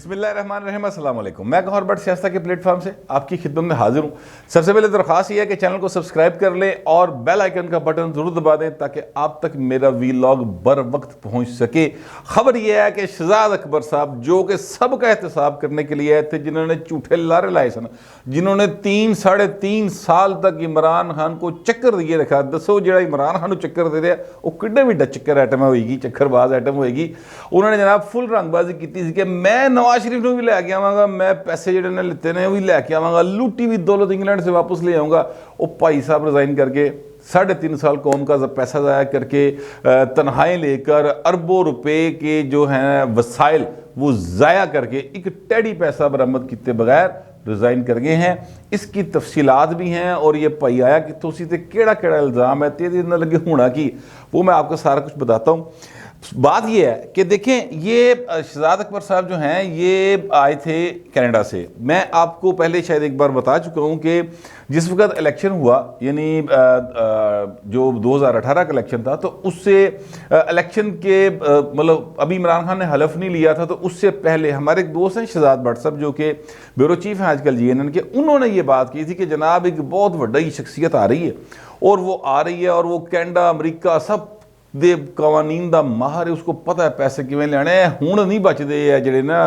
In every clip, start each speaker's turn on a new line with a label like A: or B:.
A: बिस्मिल्लाहिर्रहमानिर्रहीम, अस्सलाम वालेकुम। मैं गौहर भट्ट सियासत के प्लेटफॉर्म से आपकी खिदमत में हाजिर हूँ। सबसे पहले दरख्वास्त ये है कि चैनल को सब्सक्राइब कर लें और बेल आइकन का बटन जरूर दबा दें ताकि आप तक मेरा वीलॉग बर वक्त पहुँच सके। खबर यह है कि शहजाद अकबर साहब जो कि सबका एहतसाब करने के लिए आए थे, जिन्होंने झूठे लारे लाए सन, जिन्होंने 3-3.5 साल तक इमरान खान को चक्कर दिए रखा। दसो जो इमरान खान को चक्कर दे रहा वो किड्डे भी चक्कर आइटम होगी, चक्करबाज आइटम होगी। उन्होंने जनाब फुल रंगबाजी की थी कि मैं नवाज शरीफ को भी लैके आवागा, मैं पैसे जो लिते ने भी लैके आवागा, लूटी हुई दौलत इंग्लैंड से वापस ले आऊँगा। वो भाई साहब रिज़ाइन करके 3.5 साल कौम का पैसा ज़ाया करके तनख्वाहें लेकर अरबों रुपए के जो हैं वसाइल वो ज़ाया करके एक टेढ़ी पैसा बरामद किए बगैर रिज़ाइन कर गए हैं। इसकी तफसीलात भी हैं और ये भाई आया कि तो उसी से केड़ा केड़ा इल्ज़ाम है तेरे न लगे होना की, वो मैं आपको सारा कुछ बताता हूँ। बात ये है कि देखें, ये शहजाद अकबर साहब जो हैं ये आए थे कनाडा से। मैं आपको पहले शायद एक बार बता चुका हूँ कि जिस वक्त इलेक्शन हुआ, यानी जो 2018 का इलेक्शन था, तो उससे इलेक्शन के मतलब अभी इमरान खान ने हलफ नहीं लिया था, तो उससे पहले हमारे एक दोस्त हैं शहजाद भट्ट साहब जो कि ब्यूरो चीफ हैं आजकल GNN के, उन्होंने ये बात की थी कि जनाब एक बहुत बड़ी शख्सियत आ रही है और वो आ रही है और वो कैनेडा अमरीका सब दे कवानीन दा माहर है, उसको पता है पैसे किवें लेने हुण नहीं बचते है जेडे ना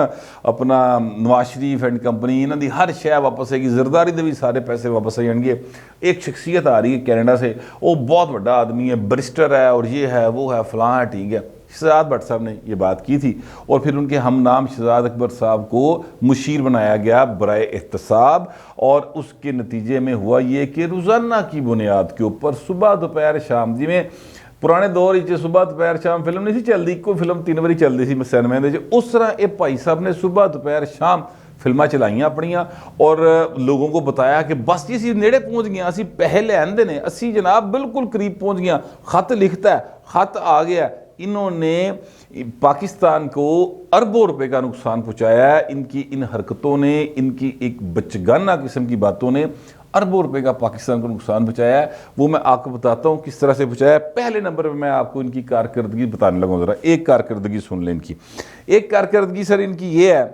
A: अपना नवाज शरीफ एंड कंपनी इन्हां दी हर शय वापस आएगी, जरदारी दे भी सारे पैसे वापस आ जाएंगे। एक शख्सियत आ रही है कनाडा से, वो बहुत बड़ा आदमी है, बैरिस्टर है और ये है वो है फलां है, ठीक है। शहजाद भट्ट साहब ने ये बात की थी और फिर उनके हम नाम शहजाद अकबर साहब को मुशीर बनाया गया बराए एहतसाब। और उसके नतीजे में हुआ ये कि रोज़ाना की बुनियाद के ऊपर सुबह दोपहर शाम, जिमें पुराने दौर सुबह दोपहर शाम फिल्म नहीं सी चलती, कोई फिल्म 3 बारी चलती सी सिनेमा, उस तरह ये भाई साहब ने सुबह दोपहर शाम फिल्मां चलाइया अपनिया और लोगों को बताया कि बस जी असी नेड़े पहुँच गए, असी पैसे लैंदे ने, असी जनाब बिल्कुल करीब पहुँच गए, खत लिखता है, खत आ गया। इन्होंने पाकिस्तान को अरबों रुपए का नुकसान पहुँचाया है। इनकी इन हरकतों ने, इनकी एक बचगाना किस्म की बातों ने अरबों रुपए का पाकिस्तान को नुकसान पहुँचाया है। वो मैं आपको बताता हूँ किस तरह से पहुँचाया है। पहले नंबर पे मैं आपको इनकी कारकर्दगी बताने लगा, ज़रा एक कारकर्दगी सुन लें इनकी। एक कारकर्दगी सर इनकी ये है,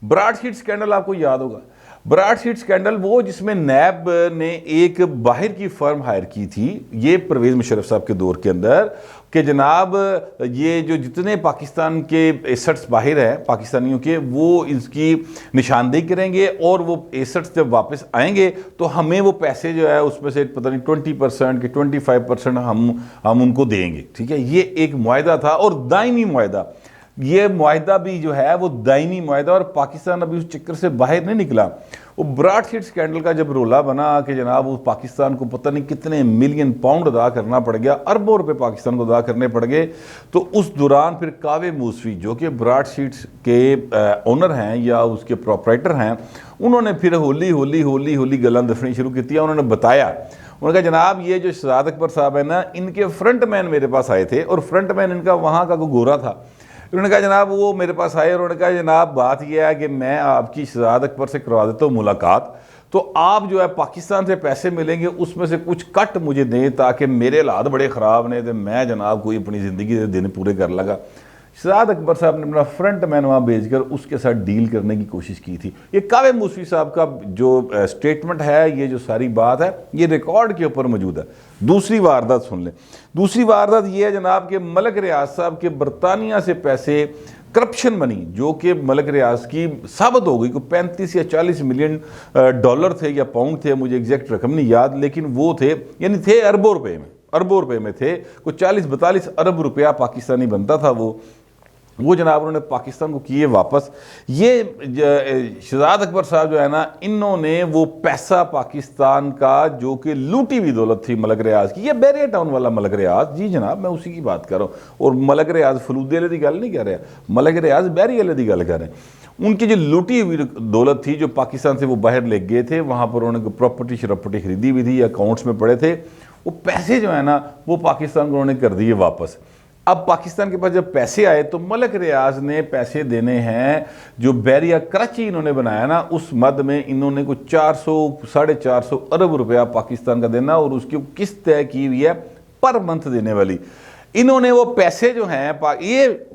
A: ब्रॉडशीट स्कैंडल आपको याद होगा। ब्रॉडशीट स्कैंडल वो जिसमें नैब ने एक बाहर की फर्म हायर की थी, ये परवेज़ मुशर्रफ साहब के दौर के अंदर, कि जनाब ये जो जितने पाकिस्तान के एसेट्स बाहर हैं पाकिस्तानियों के, वो इसकी निशानदेही करेंगे और वो एसेट्स जब वापस आएंगे तो हमें वो पैसे जो है उसमें से पता नहीं 20% के 25% हम उनको देंगे, ठीक है। ये एक मुआहदा था और दायमी मुआहदा, ये मुआहदा भी जो है वो दायमी मुआहदा, और पाकिस्तान अभी उस चक्कर से बाहर नहीं निकला। वो ब्रॉडशीट स्कैंडल का जब रोला बना कि जनाब वो पाकिस्तान को पता नहीं कितने मिलियन पाउंड अदा करना पड़ गया, अरबों रुपए पाकिस्तान को अदा करने पड़ गए, तो उस दौरान फिर कावे मूसवी जो कि ब्रॉडशीट के ओनर हैं या उसके प्रोपराइटर हैं, उन्होंने फिर होली होली होली होली गलां दफनी शुरू की थी। उन्होंने बताया, उन्होंने कहा जनाब ये जो शहजाद अकबर साहब है ना, इनके फ्रंट मैन मेरे पास आए थे और फ्रंट मैन इनका वहाँ का कोई गोरा था। उन्होंने कहा जनाब वो मेरे पास आए और उन्होंने कहा जनाब बात यह है कि मैं आपकी शहजाद अकबर से करवा देता हूँ मुलाकात, तो आप जो है पाकिस्तान से पैसे मिलेंगे उसमें से कुछ कट मुझे दें ताकि मेरे हालात बड़े ख़राब ने, तो मैं जनाब कोई अपनी ज़िंदगी के दिन पूरे कर लगा। शहजाद अकबर साहब ने अपना फ्रंट मैन वहाँ भेजकर उसके साथ डील करने की कोशिश की थी। ये कावे मूसवी साहब का जो स्टेटमेंट है, ये जो सारी बात है, ये रिकॉर्ड के ऊपर मौजूद है। दूसरी वारदात सुन लें। दूसरी वारदात ये है जनाब के मलक रियाज साहब के बरतानिया से पैसे करप्शन बनी, जो कि मलक रियाज की साबित हो गई को 35 या 40 मिलियन डॉलर थे या पाउंड थे, मुझे एग्जैक्ट रकम नहीं याद, लेकिन वो थे, यानी थे अरबों रुपए में थे, कोई 40-42 अरब रुपया पाकिस्तानी बनता था वो जनाब उन्होंने पाकिस्तान को किए वापस। ये शहजाद अकबर साहब जो है ना, इन्होंने वो पैसा पाकिस्तान का जो कि लूटी हुई दौलत थी मलक रियाज की, ये बैरियर टाउन वाला मलक रियाज, जी जनाब मैं उसी की बात कर रहा हूँ, और मलक रियाज फलूदे वाले की गल नहीं कर रहा, मलक रियाज बैरियर वाले की गल कर रहे हैं। उनकी जो लूटी हुई दौलत थी जो पाकिस्तान से वो बाहर ले गए थे, वहाँ पर उन्होंने प्रॉपर्टी शरॉपर्टी खरीदी हुई थी, अकाउंट्स में पड़े थे, वो पैसे जो है ना वो पाकिस्तान को उन्होंने कर दिए वापस। अब पाकिस्तान के पास जब पैसे आए तो मलक रियाज ने पैसे देने हैं, जो बैरिया कराची इन्होंने बनाया ना, उस मद में इन्होंने को 400-450 अरब रुपया पाकिस्तान का देना और उसकी किस्त तय की हुई है पर मंथ देने वाली। इन्होंने वो पैसे जो हैं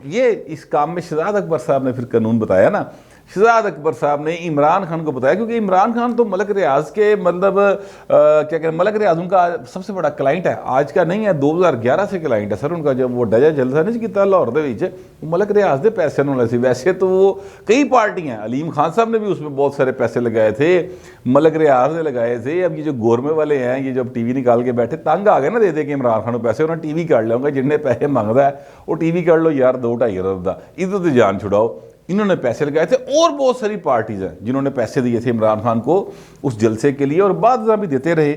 A: ये इस काम में शहजाद अकबर साहब ने फिर कानून बताया ना, शहजाद अकबर साहब ने इमरान खान को बताया, क्योंकि इमरान खान तो मलक रियाज के मतलब क्या कहते हैं, मलक रियाज उनका सबसे बड़ा क्लाइंट है, आज का नहीं है, 2011 से क्लाइंट है सर उनका। जब वो डजा जलसा नहीं किया लाहौर दे विच, मलक रियाज के पैसे उन्होंने सी। वैसे तो वो कई पार्टियां, अलीम खान साहब ने भी उसमें बहुत सारे पैसे लगाए थे, मलक रियाज ने लगाए थे। अब ये जो गोरमे वाले हैं, ये जब टीवी निकाल के बैठे तंग आ गए ना दे के इमरान खान को पैसे, उन्हें टीवी काट लिया, जिन्हें पैसे मंगता है वो टीवी काट लो यार 2-2.5 अरब का, इधर तो जान छुड़ाओ। इन्होंने पैसे लगाए थे और बहुत सारी पार्टीज हैं जिन्होंने पैसे दिए थे इमरान खान को उस जलसे के लिए, और बाद भी देते रहे।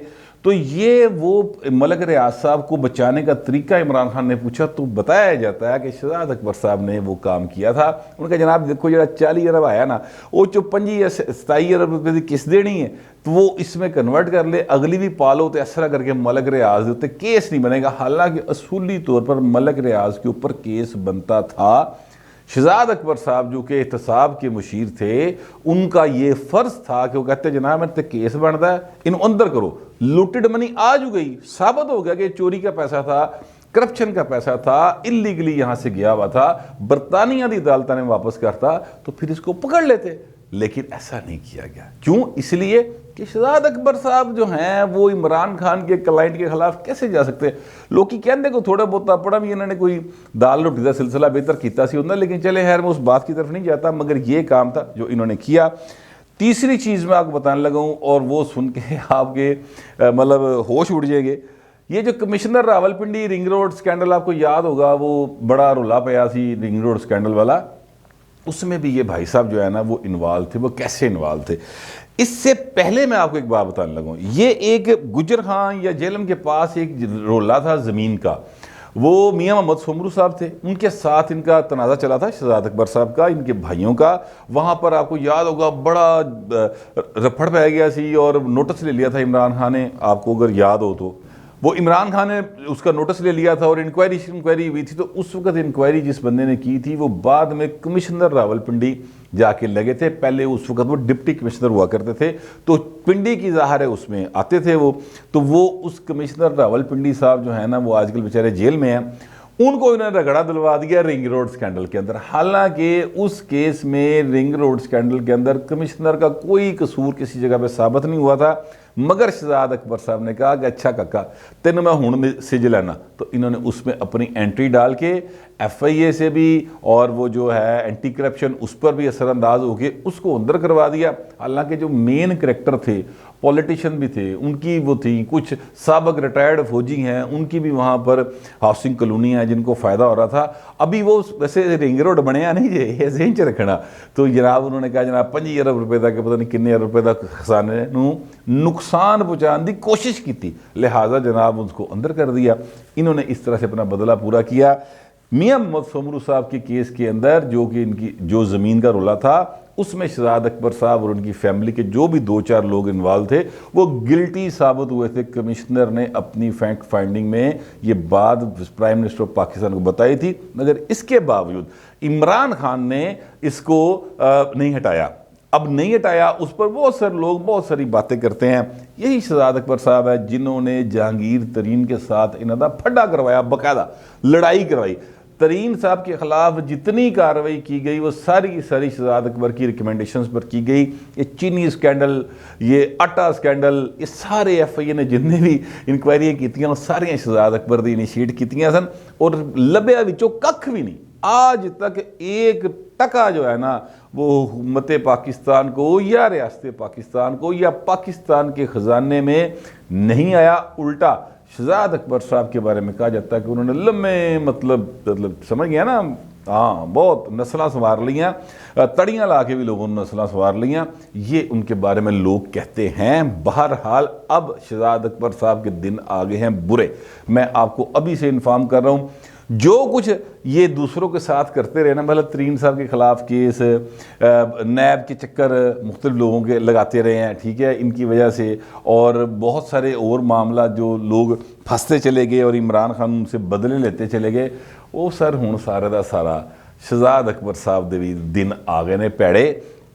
A: तो ये वो मलक रियाज साहब को बचाने का तरीका इमरान खान ने पूछा, तो बताया जाता है कि शहजाद अकबर साहब ने वो काम किया था। उनका जनाब देखो जरा 40 अरब आया ना, वो जो 25 या 27 अरब रुपये की किस्त देनी है तो वो इसमें कन्वर्ट कर ले, अगली भी पालो, तो इस तरह करके मलक रियाज के केस नहीं बनेगा। हालांकि असूली तौर पर मलक रियाज के ऊपर केस बनता था। शहजाद अकबर साहब जो कि एहतसाब के मुशीर थे, उनका ये फ़र्ज था कि वो कहते जनाब मेरे केस बनता है, इन अंदर करो। लूटेड मनी आज हो गई, साबित हो गया कि चोरी का पैसा था, करप्शन का पैसा था, इलीगली यहाँ से गया हुआ था, बरतानिया की अदालत ने वापस करता तो फिर इसको पकड़ लेते, लेकिन ऐसा नहीं किया गया। क्यों? इसलिए कि शहजाद अकबर साहब जो हैं वो इमरान खान के क्लाइंट के खिलाफ कैसे जा सकते। लोग कहते को थोड़ा बहुत अपना भी इन्होंने कोई दाल रोटी का सिलसिला बेहतर किया सी होंगे, लेकिन चले खैर मैं उस बात की तरफ नहीं जाता, मगर ये काम था जो इन्होंने किया। तीसरी चीज़ मैं आपको बताने लगा हूँ और वो सुन के आपके मतलब होश उड़ जाएंगे। ये जो commissioner Rawalpindi ring road scandal आपको याद होगा, वो बड़ा रुला पाया सी रिंग रोड स्कैंडल वाला, उसमें भी ये भाई साहब जो है ना वो इन्वॉल्व थे। वो कैसे इन्वॉल्व थे, इससे पहले मैं आपको एक बात बताने लगा। ये एक गुजर खान या जेलम के पास एक रोला था ज़मीन का, वो मियाँ मोहम्मद सोमरू साहब थे, उनके साथ इनका तनाज़ा चला था शहजाद अकबर साहब का, इनके भाइयों का। वहाँ पर आपको याद होगा बड़ा रफड़ पै गया सी और नोटिस ले लिया था इमरान खान ने, आपको अगर याद हो तो। वो इमरान खान ने उसका नोटिस ले लिया था और इंक्वायरी हुई थी। तो उस वक्त इंक्वायरी जिस बंदे ने की थी वो बाद में कमिश्नर रावलपिंडी जाके लगे थे। पहले उस वक्त वो डिप्टी कमिश्नर हुआ करते थे, तो पिंडी की ज़ाहिर है उसमें आते थे वो। तो वो उस कमिश्नर रावलपिंडी साहब जो है ना वो आजकल बेचारे जेल में हैं, उनको इन्होंने रगड़ा दिलवा दिया रिंग रोड स्कैंडल के अंदर। हालांकि उस केस में रिंग रोड स्कैंडल के अंदर कमिश्नर का कोई कसूर किसी जगह पे साबित नहीं हुआ था, मगर शहजाद अकबर साहब ने कहा कि अच्छा काका तेन मैं हुण सिज लेना, तो इन्होंने उसमें अपनी एंट्री डाल के FIA से भी और वो जो है एंटी करप्शन उस पर भी असरअंदाज होकर उसको अंदर करवा दिया। हालांकि जो मेन करैक्टर थे, पॉलिटिशियन भी थे, उनकी वो थी, कुछ साबक रिटायर्ड फौजी हैं, उनकी भी वहाँ पर हाउसिंग कॉलोनी है जिनको फ़ायदा हो रहा था। अभी वो वैसे रिंग रोड बनया नहीं जे, ये ज़हन च रखना। तो जनाब उन्होंने कहा जनाब 25 अरब रुपए का पता नहीं किन्ने अरब रुपए का खजाने नुकसान पहुँचाने की कोशिश की, लिहाजा जनाब उसको अंदर कर दिया। इन्होंने इस तरह से अपना बदला पूरा किया। मियाँ मोहम्मद सोमरू साहब के केस के अंदर जो कि इनकी जो ज़मीन का रोला था, उसमें शहजाद अकबर साहब और उनकी फैमिली के जो भी 2-4 लोग इन्वॉल्व थे वो गिल्टी साबित हुए थे। कमिश्नर ने अपनी फैक्ट फाइंडिंग में ये बात प्राइम मिनिस्टर ऑफ पाकिस्तान को बताई थी, मगर इसके बावजूद इमरान खान ने इसको नहीं हटाया। अब नहीं हटाया, उस पर बहुत सारे लोग बहुत सारी बातें करते हैं। यही शहजाद अकबर साहब है जिन्होंने जहांगीर तरीन के साथ इन्होंने फड्डा करवाया, बाकायदा लड़ाई करवाई। तरीन साहब के खिलाफ जितनी कार्रवाई की गई वो सारी की सारी शहजाद अकबर की रिकमेंडेशंस पर की गई। ये चीनी स्कैंडल, ये आटा स्कैंडल, ये सारे FIA ने जितने भी इंक्वायरियां की सारियां शहजाद अकबर दी इनिशिएट की सन और लभ्या विचों कख भी नहीं। आज तक एक टका जो है ना वो हुकूमत पाकिस्तान को या रियासत पाकिस्तान को या पाकिस्तान के ख़जाने में नहीं आया। उल्टा शहजाद अकबर साहब के बारे में कहा जाता है कि उन्होंने लम्बे मतलब समझ गया ना, हाँ बहुत नस्लें संवार लियाँ, तड़ियाँ ला के भी लोगों ने नस्लें संवार लियाँ, ये उनके बारे में लोग कहते हैं। बहरहाल अब शहजाद अकबर साहब के दिन आ गए हैं बुरे। मैं आपको अभी से इन्फॉर्म कर रहा हूँ, जो कुछ ये दूसरों के साथ करते रहे ना, मतलब तरीन साहब के ख़िलाफ़ केस, नैब के चक्कर मुख्तलिफ लोगों के लगाते रहे हैं, ठीक है, इनकी वजह से, और बहुत सारे और मामला जो लोग फंसते चले गए और इमरान खान उनसे बदले लेते चले गए, वो सर हुण सारे दा सारा शहजाद अकबर साहब दे भी दिन आ गए ने पैड़े।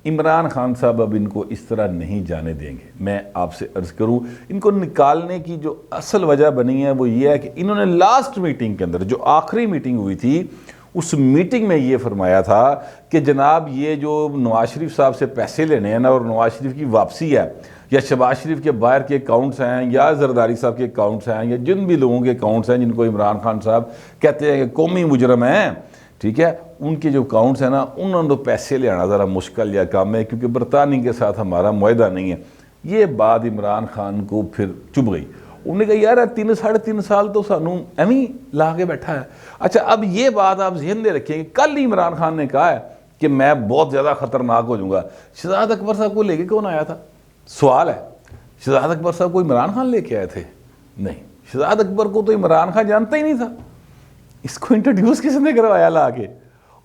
A: इमरान खान साहब अब इनको इस तरह नहीं जाने देंगे। मैं आपसे अर्ज़ करूं, इनको निकालने की जो असल वजह बनी है वो ये है कि इन्होंने लास्ट मीटिंग के अंदर, जो आखिरी मीटिंग हुई थी, उस मीटिंग में ये फरमाया था कि जनाब ये जो नवाज शरीफ साहब से पैसे लेने हैं ना, और नवाज शरीफ की वापसी है, या शहबाज शरीफ के बाहर के अकाउंट्स हैं, या जरदारी साहब के अकाउंट्स हैं, या जिन भी लोगों के अकाउंट्स हैं जिनको इमरान खान साहब कहते हैं कि कौमी मुजरम हैं, ठीक है, उनके जो अकाउंट्स हैं ना, उन्होंने तो पैसे ले आना ज़रा मुश्किल या काम है, क्योंकि बरतानी के साथ हमारा मुआहदा नहीं है। ये बात इमरान खान को फिर चुभ गई। उन्होंने कहा यार 3-3.5 साल तो सानू एवं ला के बैठा है। अच्छा, अब ये बात आप जहन में रखिए, कल ही इमरान खान ने कहा है कि मैं बहुत ज़्यादा ख़तरनाक हो जाऊँगा। शहजाद अकबर साहब को लेके कौन आया था? सवाल है। शहजाद अकबर साहब को इमरान खान लेके आए थे? नहीं, शहजाद अकबर को तो इमरान खान जानता ही नहीं था। इसको इंट्रोड्यूस किसने करवाया? ला के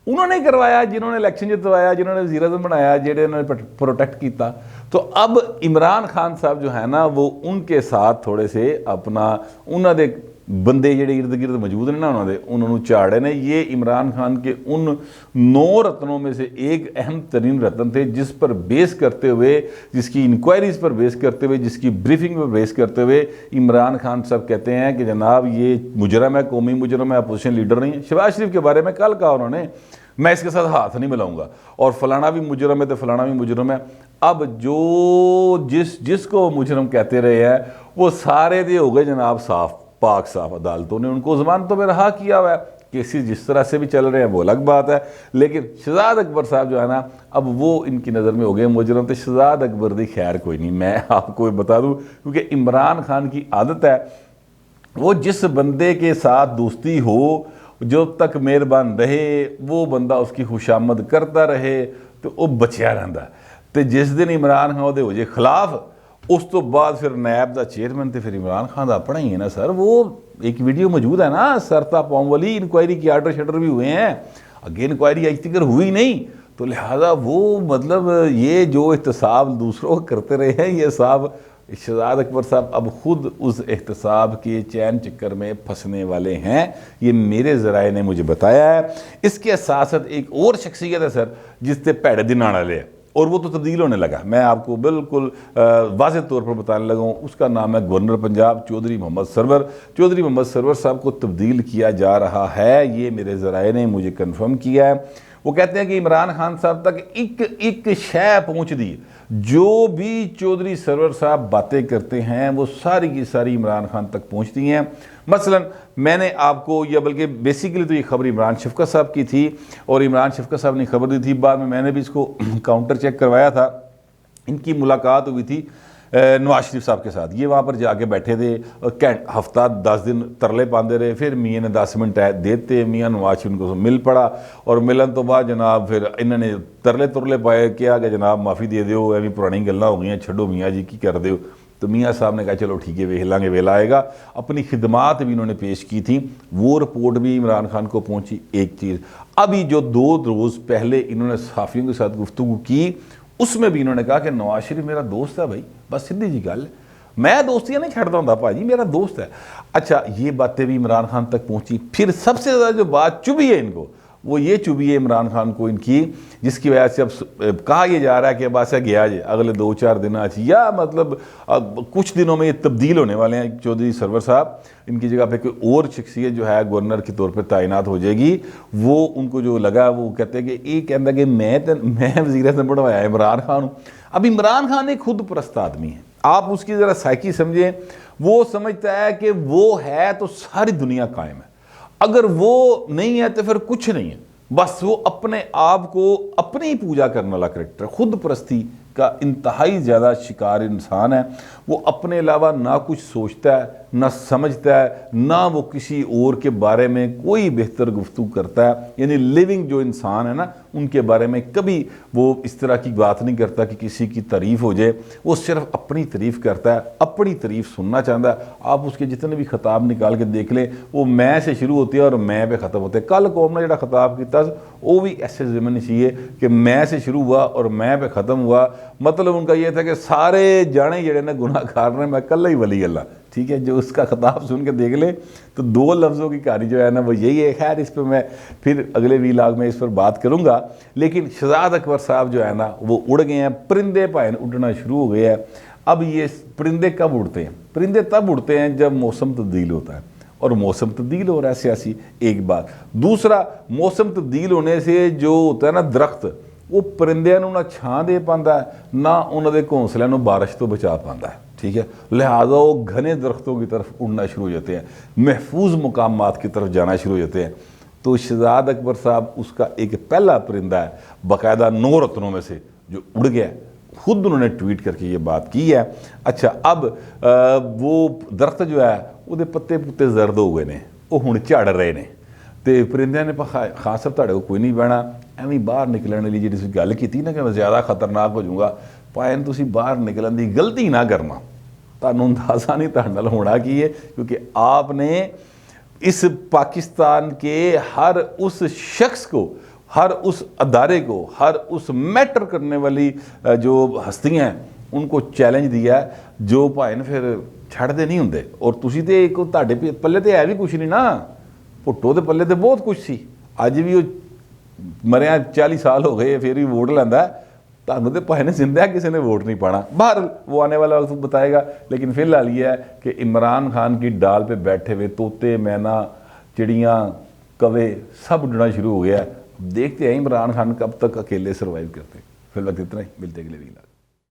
A: उन्होंने करवाया, जिन्होंने इलेक्शन जितवाया, जिन्होंने वज़ीर आज़म बनाया, जिन्होंने प्रोटेक्ट किया। तो अब इमरान खान साहब जो है ना, वो उनके साथ थोड़े से अपना उन्होंने बंदे जेडे इर्द गिर्द मौजूद ने ना, उन्होंने झाड़े ने। ये इमरान खान के उन 9 रत्नों में से एक अहम तरीन रत्न थे, जिस पर बेस करते हुए, जिसकी इंक्वायरीज पर बेस करते हुए, जिसकी ब्रीफिंग पर बेस करते हुए इमरान खान साहब कहते हैं कि जनाब ये मुजरम है, कौमी मुजरम है, अपोजिशन लीडर नहीं है। शहबाज शरीफ के बारे में कल कहा उन्होंने, मैं इसके साथ हाथ नहीं मिलाऊंगा, और फलाना भी मुजरम है तो फलाना भी मुजरम है। अब जो जिसको मुजरम कहते रहे हैं वो सारे दे हो गए जनाब साफ, पाक साफ। अदालतों ने उनको जमानतों में रहा किया हुआ है। केसेस जिस तरह से भी चल रहे हैं वो अलग बात है, लेकिन शहजाद अकबर साहब जो है ना, अब वो इनकी नज़र में हो गए मुजरम। तो शहजाद अकबर दी खैर कोई नहीं, मैं आपको बता दूं, क्योंकि इमरान खान की आदत है, वो जिस बंदे के साथ दोस्ती हो, जो तक मेहरबान रहे, वो बंदा उसकी खुशामद करता रहे तो वो बचिया रहता। तो जिस दिन इमरान खान वो जे खिलाफ, उस तो बाद फिर नैब का चेयरमैन तो फिर इमरान खान का अपना ही है ना सर। वो एक वीडियो मौजूद है ना, सरता पाँव वाली इंक्वायरी की आर्डर शटर भी हुए हैं, अगे इंक्वायरी आज तक हुई नहीं। तो लिहाजा वो मतलब ये जो एहतसाब दूसरों करते रहे हैं, ये साहब शहजाद अकबर साहब अब खुद उस एहतसाब के चैन चक्कर में फंसने वाले हैं। ये मेरे ज़राए ने मुझे बताया है। इसके साथ साथ एक और शख्सियत है सर, जिससे भैड़े दिन आने वाले है, और वो तो तब्दील होने लगा। मैं आपको बिल्कुल वाज़ेह तौर पर बताने लगा हूँ। उसका नाम है गवर्नर पंजाब चौधरी मोहम्मद सरवर। चौधरी मोहम्मद सरवर साहब को तब्दील किया जा रहा है, ये मेरे ज़राए ने मुझे कन्फर्म किया है। वो कहते हैं कि इमरान खान साहब तक एक शय पहुँच दी, जो भी चौधरी सरवर साहब बातें करते हैं वो सारी की सारी इमरान खान तक पहुँचती हैं। मसलन मैंने आपको, या बल्कि बेसिकली तो ये खबर इमरान शफकत साहब की थी, और इमरान शफकत साहब ने खबर दी थी। बाद में मैंने भी इसको काउंटर चेक करवाया था। इनकी मुलाकात हुई थी नवाज शरीफ साहब के साथ। ये वहाँ पर जाके बैठे थे, हफ्ता 10 दिन तरले पाते रहे। फिर मियाँ ने 10 मिनट देते, मियाँ नवाज शरीफ उनको मिल पड़ा, और मिलन तो बाद जनाब फिर इन्होंने तरले तुरले पाए, क्या कि जनाब माफ़ी दे दो, एवं पुरानी गल्लां हो गई, छड्डो मियाँ जी की कर दो। तो मियाँ साहब ने कहा चलो ठीक है, वेख लांगे, वेला आएगा। अपनी खिदमात भी इन्होंने पेश की थी, वो रिपोर्ट भी इमरान खान को पहुँची। एक चीज़ अभी जो 2 रोज़ पहले इन्होंने सहाफ़ियों के साथ गुफ्तगू की, उसमें भी इन्होंने कहा कि नवाज शरीफ मेरा दोस्त है भाई, बस सीधी जी गल, मैं दोस्तियाँ नहीं छड़ता हूँ भाजी, मेरा दोस्त है। अच्छा, ये बातें भी इमरान खान तक पहुँची। फिर सबसे ज़्यादा जो बात चुभी है इनको, वो ये चुभी है इमरान खान को इनकी, जिसकी वजह से अब कहा यह जा रहा है कि अब ऐसा गया जे अगले 2-4 दिन आज, या मतलब अब कुछ दिनों में ये तब्दील होने वाले हैं। चौधरी सरवर साहब, इनकी जगह पे कोई और शख्सियत जो है गवर्नर के तौर पे तैनात हो जाएगी। वो उनको जो लगा, वो कहते हैं कि ये कहता कि मैं वज़ीर आज़म बनवाया इमरान खान हूँ। अब इमरान खान एक खुद परस्त आदमी है, आप उसकी ज़रा साइकी समझें। वो समझता है कि वो है तो सारी दुनिया कायम है, अगर वो नहीं है तो फिर कुछ नहीं है। बस वो अपने आप को अपनी ही पूजा करने वाला करेक्टर, खुद परस्ती का इंतहाई ज़्यादा शिकार इंसान है। वो अपने अलावा ना कुछ सोचता है, ना समझता है, ना वो किसी और के बारे में कोई बेहतर गुफ्तगू करता है। यानी लिविंग जो इंसान है ना, उनके बारे में कभी वो इस तरह की बात नहीं करता कि किसी की तारीफ़ हो जाए। वो सिर्फ अपनी तारीफ़ करता है, अपनी तारीफ़ सुनना चाहता है। आप उसके जितने भी खिताब निकाल के देख लें, वो मैं से शुरू होते हैं और मैं पे ख़त्म होते हैं। कल कौम ने जो खिताब किया वो भी ऐसे ज़िम्न चाहिए कि मैं से शुरू हुआ और मैं पे ख़त्म हुआ। मतलब उनका ये था कि सारे जाने जड़े ने गुनाहगार ने, मैं कल ही वली अल्लाह। ठीक है, जो उसका खिताब सुन के देख ले तो 2 लफ्ज़ों की कहानी जो है ना वो यही है। खैर इस पर मैं फिर अगले वीलॉग में इस पर बात करूँगा। लेकिन शहजाद अकबर साहब जो है ना वो उड़ गए हैं, परिंदे भाइन उड़ना शुरू हो गया है। अब ये परिंदे कब उड़ते हैं? परिंदे तब उड़ते हैं जब मौसम तब्दील होता है, और मौसम तब्दील हो रहा है सियासी, एक बात। दूसरा, मौसम तब्दील होने से जो होता है ना दरख्त, वो परिंदिਆਂ ਨੂੰ ना छां दे पाता है ना उन्होंने घोंसलों ਨੂੰ बारिश तो बचा पाता है। ठीक है, लिहाजा वो घने दरख्तों की तरफ उड़ना शुरू हो जाते हैं, महफूज मकामात की तरफ जाना शुरू हो जाते हैं। तो शहजाद अकबर साहब उसका एक पहला परिंदा है, बाकायदा 9 रत्नों में से जो उड़ गया। खुद उन्होंने ट्वीट करके ये बात की है। अच्छा, अब वो दरख्त जो है वो पत्ते पुत्ते जर्द हो गए ने, वो हुण झड़ रहे ने। तो परिंदिਆਂ ने खान साहब तुहाडे कोल कोई नहीं बहना, एवं बाहर निकलने लिए जी गल की ना कि मैं ज़्यादा खतरनाक हो जाऊँगा, भाएं तुसीं बाहर निकलने की गलती ना करना। तुहानूं अंदाज़ा नहीं तुहाडे नाल होना की है, क्योंकि आपने इस पाकिस्तान के हर उस शख्स को, हर उस अदारे को, हर उस मैटर करने वाली जो हस्तियाँ हैं उनको चैलेंज दिया है, जो भाएं फिर छड़ते नहीं होंगे। और तुसीं ते एक तुहाडे पल्ले तो है भी कुछ नहीं ना, भुट्टो के पल्ले तो बहुत कुछ सी। अज भी वो मरिया 40 साल हो गए फिर भी वोट लैंदा, तुहानूं तो भाएं जिंदा किसी ने वोट नहीं पाना। बाहर वो आने वाला वक्त बताएगा। लेकिन फिलहाल ये है कि इमरान खान की डाल पे बैठे हुए तोते, मैना, चिड़ियाँ, कवे सब उड़ना शुरू हो गया है। देखते हैं इमरान खान कब तक अकेले सर्वाइव करते। फिलहाल इतना ही, मिलते अगले वीडियो।